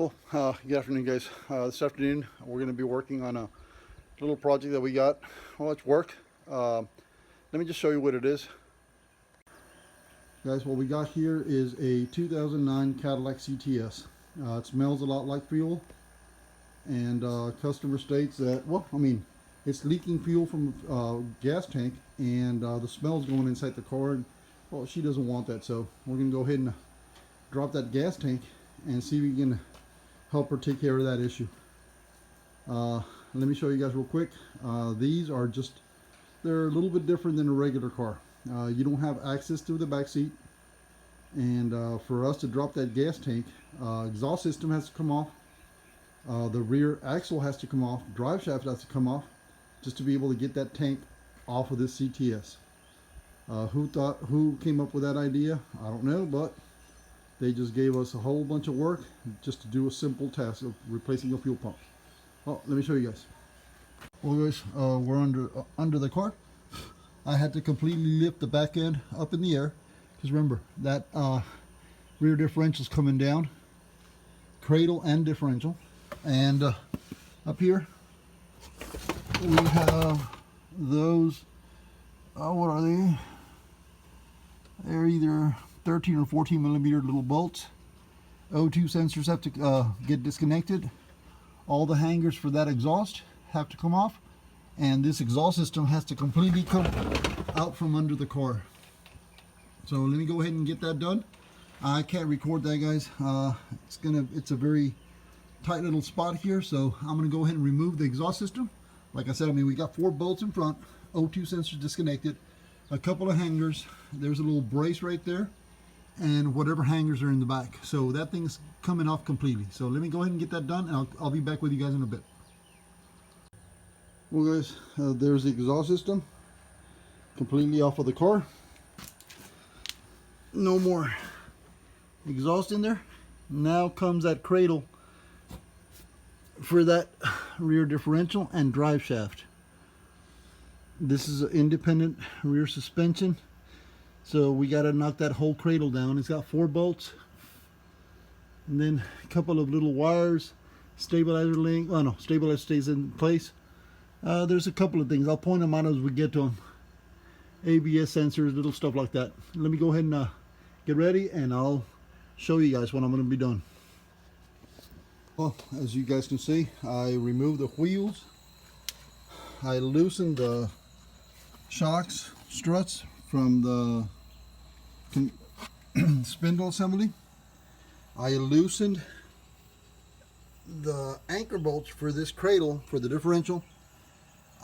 Good afternoon, guys. This afternoon we're going to be working on a little project that we got. Well, it's work. Let me just show you what it is. Guys, what we got here is a 2009 Cadillac CTS. It smells a lot like fuel, and customer states that, it's leaking fuel from gas tank, and the smell's going inside the car, and well, she doesn't want that, so we're going to go ahead and drop that gas tank and see if we can help her take care of that issue. Let me show you guys real quick. These are they're a little bit different than a regular car. You don't have access to the back seat, and for us to drop that gas tank, exhaust system has to come off, the rear axle has to come off, drive shaft has to come off, just to be able to get that tank off of this CTS. Who came up with that idea? I don't know, but they just gave us a whole bunch of work just to do a simple task of replacing a fuel pump. Well, let me show you guys. Well, guys, we're under the car. I had to completely lift the back end up in the air, because remember that rear differential is coming down, cradle and differential, and up here we have those. What are they? They're either 13 or 14 millimeter little bolts. O2 sensors have to get disconnected. All the hangers for that exhaust have to come off, and this exhaust system has to completely come out from under the car. So let me go ahead and get that done. I can't record that, guys. It's a very tight little spot here, so I'm gonna go ahead and remove the exhaust system. Like I said, we got 4 bolts in front, O2 sensors disconnected, a couple of hangers, there's a little brace right there, and whatever hangers are in the back. So that thing's coming off completely. So let me go ahead and get that done, and I'll be back with you guys in a bit. Well, guys, there's the exhaust system completely off of the car. No more exhaust in there. Now comes that cradle for that rear differential and drive shaft. This is an independent rear suspension, so we got to knock that whole cradle down. It's got 4 bolts, and then a couple of little wires, stabilizer link. Oh no, stabilizer stays in place. There's a couple of things. I'll point them out as we get to them. ABS sensors, little stuff like that. Let me go ahead and get ready, and I'll show you guys when I'm going to be done. Well, as you guys can see, I removed the wheels. I loosened the shocks, struts from the spindle assembly. I loosened the anchor bolts for this cradle for the differential.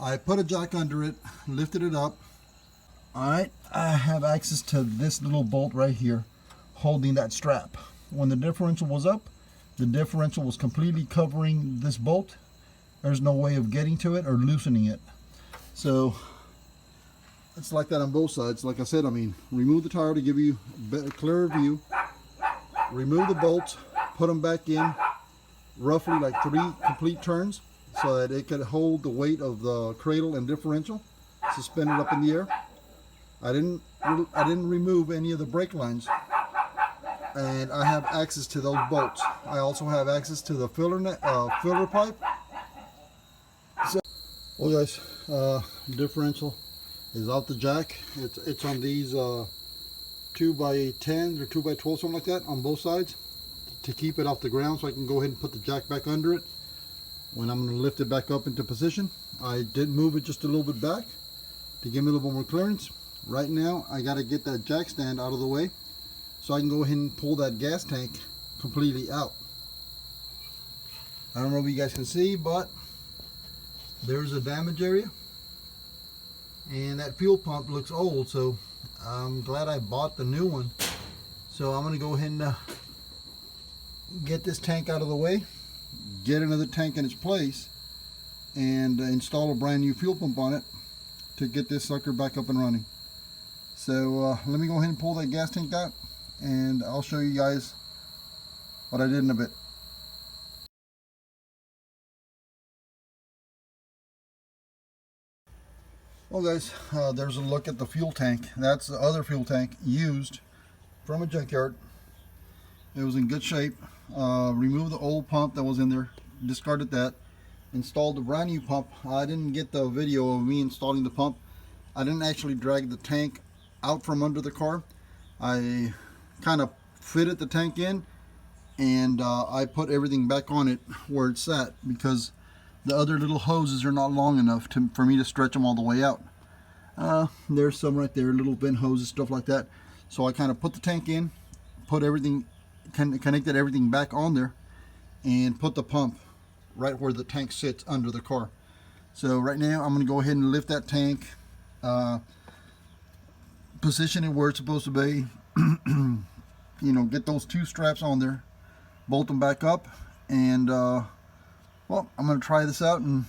I put a jack under it, lifted it up. Alright, I have access to this little bolt right here holding that strap. When the differential was up, the differential was completely covering this bolt. There's no way of getting to it or loosening it. So it's like that on both sides. Like I said, remove the tire to give you a clearer view. Remove the bolts, put them back in, roughly like 3 complete turns, so that it could hold the weight of the cradle and differential, suspended up in the air. I didn't remove any of the brake lines, and I have access to those bolts. I also have access to the filler pipe. So, well, guys, differential is off the jack. It's on these 2x10s or 2x12, something like that, on both sides, to keep it off the ground, so I can go ahead and put the jack back under it when I'm going to lift it back up into position. I did move it just a little bit back to give me a little bit more clearance. Right now I got to get that jack stand out of the way so I can go ahead and pull that gas tank completely out. I don't know if you guys can see, but there's a damage area, and that fuel pump looks old, so I'm glad I bought the new one. So I'm going to go ahead and get this tank out of the way, get another tank in its place, and install a brand new fuel pump on it to get this sucker back up and running. So let me go ahead and pull that gas tank out, and I'll show you guys what I did in a bit. Well, guys, there's a look at the fuel tank. That's the other fuel tank used from a junkyard. It was in good shape. Removed the old pump that was in there, discarded that, installed the brand new pump. I didn't get the video of me installing the pump. I didn't actually drag the tank out from under the car. I kind of fitted the tank in, and I put everything back on it where it's at, because the other little hoses are not long enough for me to stretch them all the way out. There's some right there, little vent hoses, stuff like that. So I kind of put the tank in, put everything, connected everything back on there, and put the pump right where the tank sits under the car. So right now I'm going to go ahead and lift that tank, position it where it's supposed to be, you know, get those two straps on there, bolt them back up, and well, I'm going to try this out and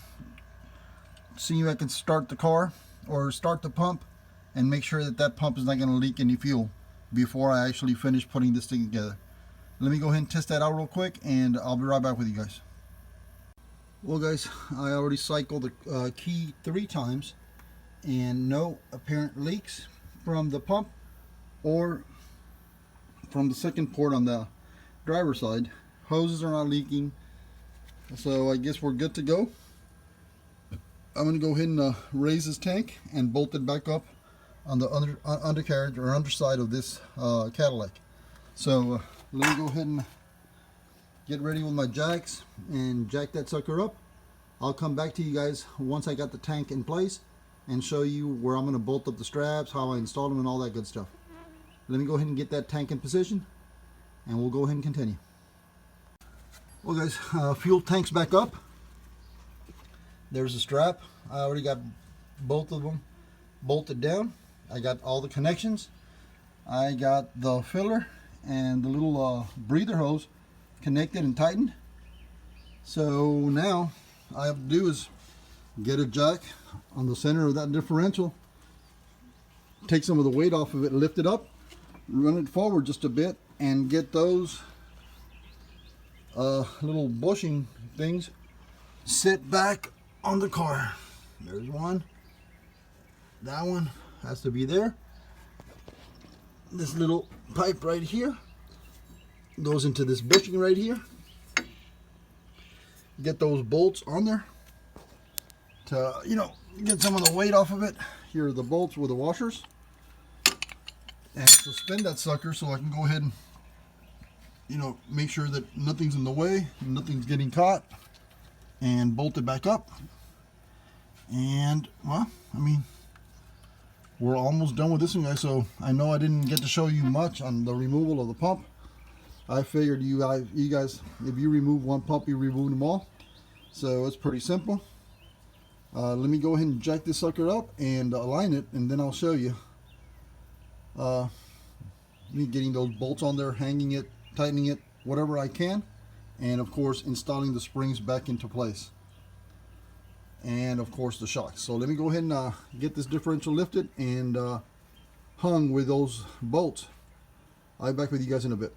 see if I can start the car or start the pump and make sure that that pump is not going to leak any fuel before I actually finish putting this thing together. Let me go ahead and test that out real quick, and I'll be right back with you guys. Well guys, I already cycled the key 3 times and no apparent leaks from the pump or from the second port on the driver's side. Hoses are not leaking, so I guess we're good to go. I'm going to go ahead and raise this tank and bolt it back up on the undercarriage or underside of this Cadillac. So let me go ahead and get ready with my jacks and jack that sucker up. I'll come back to you guys once I got the tank in place and show you where I'm going to bolt up the straps, how I install them, and all that good stuff. Let me go ahead and get that tank in position, and we'll go ahead and continue. Well guys, fuel tank's back up. There's the strap. I already got both of them bolted down. I got all the connections. I got the filler and the little breather hose connected and tightened. So now all I have to do is get a jack on the center of that differential, take some of the weight off of it, lift it up, run it forward just a bit, and get those little bushing things sit back on the car. There's one. That one has to be there. This little pipe right here goes into this bushing right here. Get those bolts on there to, you know, get some of the weight off of it. Here are the bolts with the washers. And suspend that sucker so I can go ahead and, you know, make sure that nothing's in the way, nothing's getting caught, and bolt it back up. And, well, I mean, we're almost done with this one, guys. So I know I didn't get to show you much on the removal of the pump. I figured you guys, if you remove one pump, you remove them all. So it's pretty simple. Let me go ahead and jack this sucker up and align it, and then I'll show you me getting those bolts on there, hanging it, tightening it, whatever I can, and of course installing the springs back into place, and of course the shocks. So let me go ahead and get this differential lifted and hung with those bolts. I'll be back with you guys in a bit.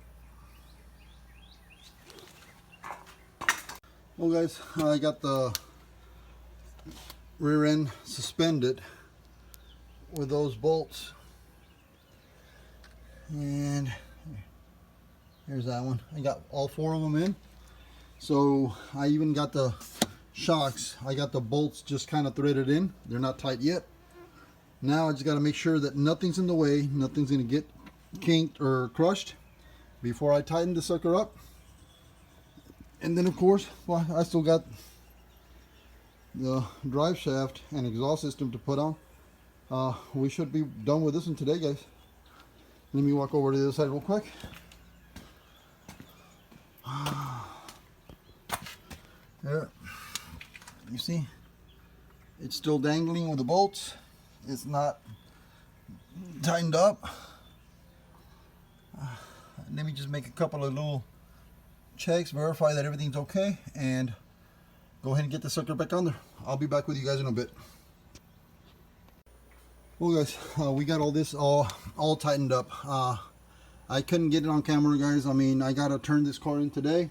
Well guys, I got the rear end suspended with those bolts, and here's that one. I got all 4 of them in. So I even got the shocks. I got the bolts just kind of threaded in. They're not tight yet. Now I just got to make sure that nothing's in the way, nothing's going to get kinked or crushed before I tighten the sucker up. And then of course, well, I still got the drive shaft and exhaust system to put on. We should be done with this one today, guys. Let me walk over to the other side real quick. There, you see, it's still dangling with the bolts. It's not tightened up. Let me just make a couple of little checks, verify that everything's okay, and go ahead and get the sucker back on there. I'll be back with you guys in a bit. Well guys, we got all this all tightened up. I couldn't get it on camera, guys. I mean, I gotta turn this car in today.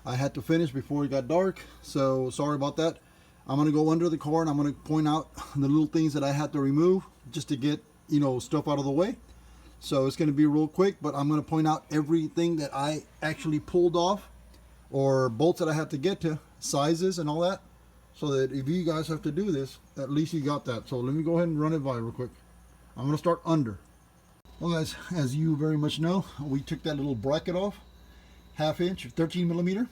I had to finish before it got dark, so sorry about that. I'm gonna go under the car and I'm gonna point out the little things that I had to remove just to get, you know, stuff out of the way. So it's going to be real quick, but I'm going to point out everything that I actually pulled off, or bolts that I have to get to, sizes and all that, so that if you guys have to do this, at least you got that. So let me go ahead and run it by real quick. I'm going to start under. Well guys, as you very much know, we took that little bracket off, 1/2 inch, 13 millimeter.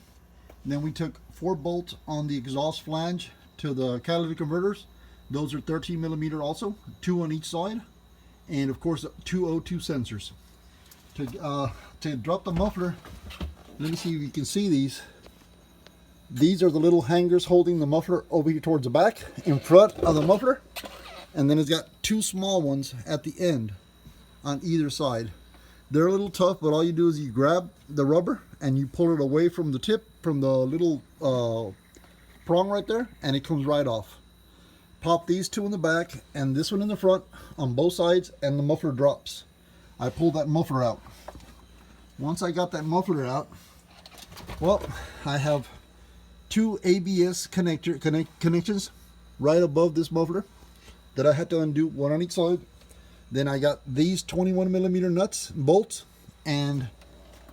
And then we took 4 bolts on the exhaust flange to the catalytic converters. Those are 13 millimeter also, 2 on each side. And of course 2 O2 sensors. To drop the muffler, let me see if you can see these. These are the little hangers holding the muffler over here towards the back in front of the muffler. And then it's got 2 small ones at the end on either side. They're a little tough, but all you do is you grab the rubber and you pull it away from the tip, from the little prong right there, and it comes right off. Pop these 2 in the back and this one in the front on both sides, and the muffler drops. I pulled that muffler out. Once I got that muffler out, well, I have 2 ABS connections right above this muffler that I had to undo, 1 on each side. Then I got these 21 millimeter nuts, bolts, and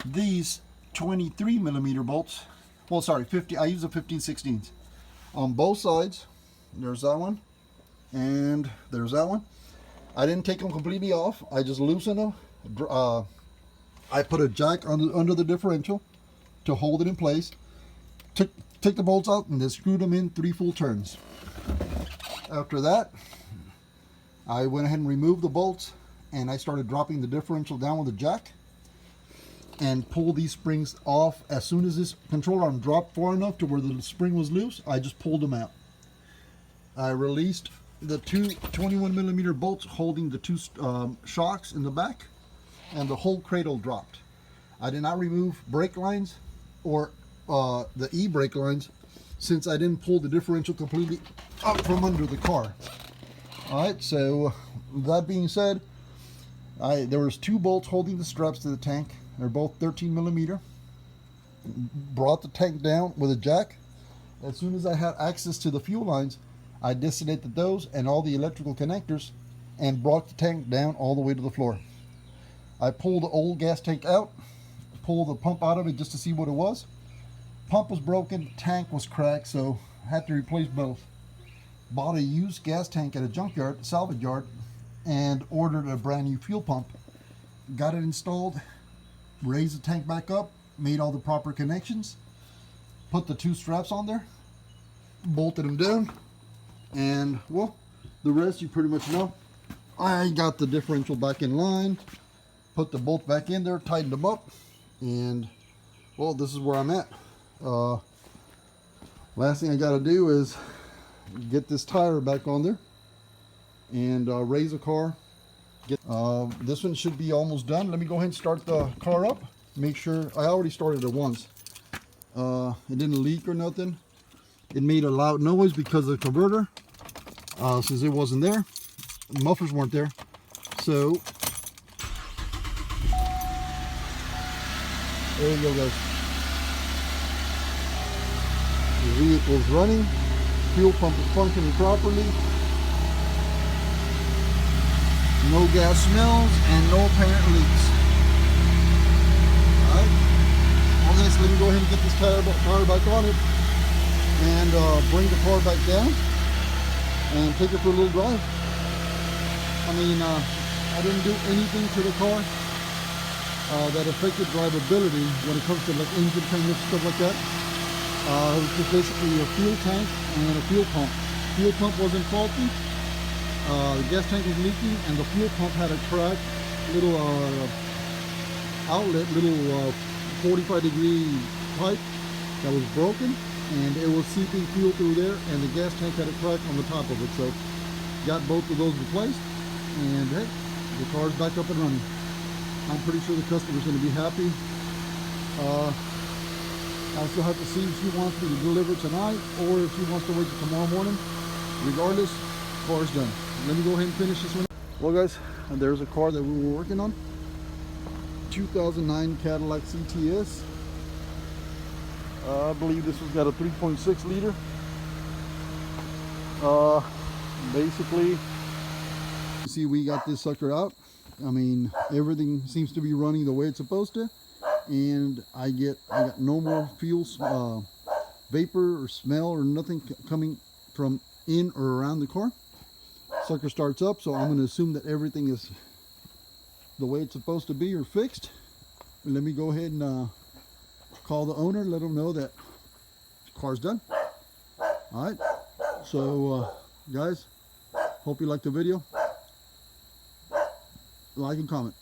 these 23 millimeter bolts. Well, sorry, 50. I use a 15/16 on both sides. There's that one, and there's that one. I didn't take them completely off. I just loosened them. I put a jack under the differential to hold it in place. Took the bolts out and then screwed them in 3 full turns. After that, I went ahead and removed the bolts, and I started dropping the differential down with a jack and pull these springs off. As soon as this control arm dropped far enough to where the spring was loose, I just pulled them out. I released the 2 21 millimeter bolts holding the 2 shocks in the back, and the whole cradle dropped. I did not remove brake lines or the e-brake lines, since I didn't pull the differential completely up from under the car. Alright, so that being said, there was 2 bolts holding the straps to the tank. They're both 13 millimeter. Brought the tank down with a jack. As soon as I had access to the fuel lines, I disconnected those and all the electrical connectors and brought the tank down all the way to the floor. I pulled the old gas tank out, pulled the pump out of it just to see what it was. Pump was broken, tank was cracked, so I had to replace both. Bought a used gas tank at a junkyard, salvage yard, and ordered a brand new fuel pump. Got it installed, raised the tank back up, made all the proper connections, put the 2 straps on there, bolted them down, and well, the rest you pretty much know. I got the differential back in line, put the bolt back in there, tightened them up, and well, this is where I'm at. Last thing I got to do is get this tire back on there and raise the car. This one should be almost done. Let me go ahead and start the car up. Make sure I already started it once. It didn't leak or nothing. It made a loud noise because of the converter, since it wasn't there. The mufflers weren't there. So there you go, guys. The vehicle's running. Fuel pump is functioning properly. No gas smells and no apparent leaks. Alright. Well guys, let me go ahead and get this tire back on it and bring the car back down and take it for a little drive. I mean, I didn't do anything to the car that affected drivability when it comes to like engine changes, stuff like that. It was just basically a fuel tank and a fuel pump. Fuel pump wasn't faulty. The gas tank was leaking, and the fuel pump had a cracked little outlet, little 45-degree pipe that was broken, and it was seeping fuel through there, and the gas tank had a crack on the top of it. So got both of those replaced, and hey, the car's back up and running. I'm pretty sure the customer's going to be happy. I still have to see if she wants me to deliver tonight or if she wants to wait till tomorrow morning. Regardless, car's done. Let me go ahead and finish this one. Well guys, there's a car that we were working on. 2009 Cadillac CTS. I believe this one's got a 3.6 liter. Basically, you see we got this sucker out. I mean, everything seems to be running the way it's supposed to, and I got no more fuel vapor or smell or nothing coming from in or around the car. Sucker starts up, so I'm going to assume that everything is the way it's supposed to be or fixed. Let me go ahead and call the owner, let him know that the car's done. All right, so guys, hope you liked the video. Like and comment.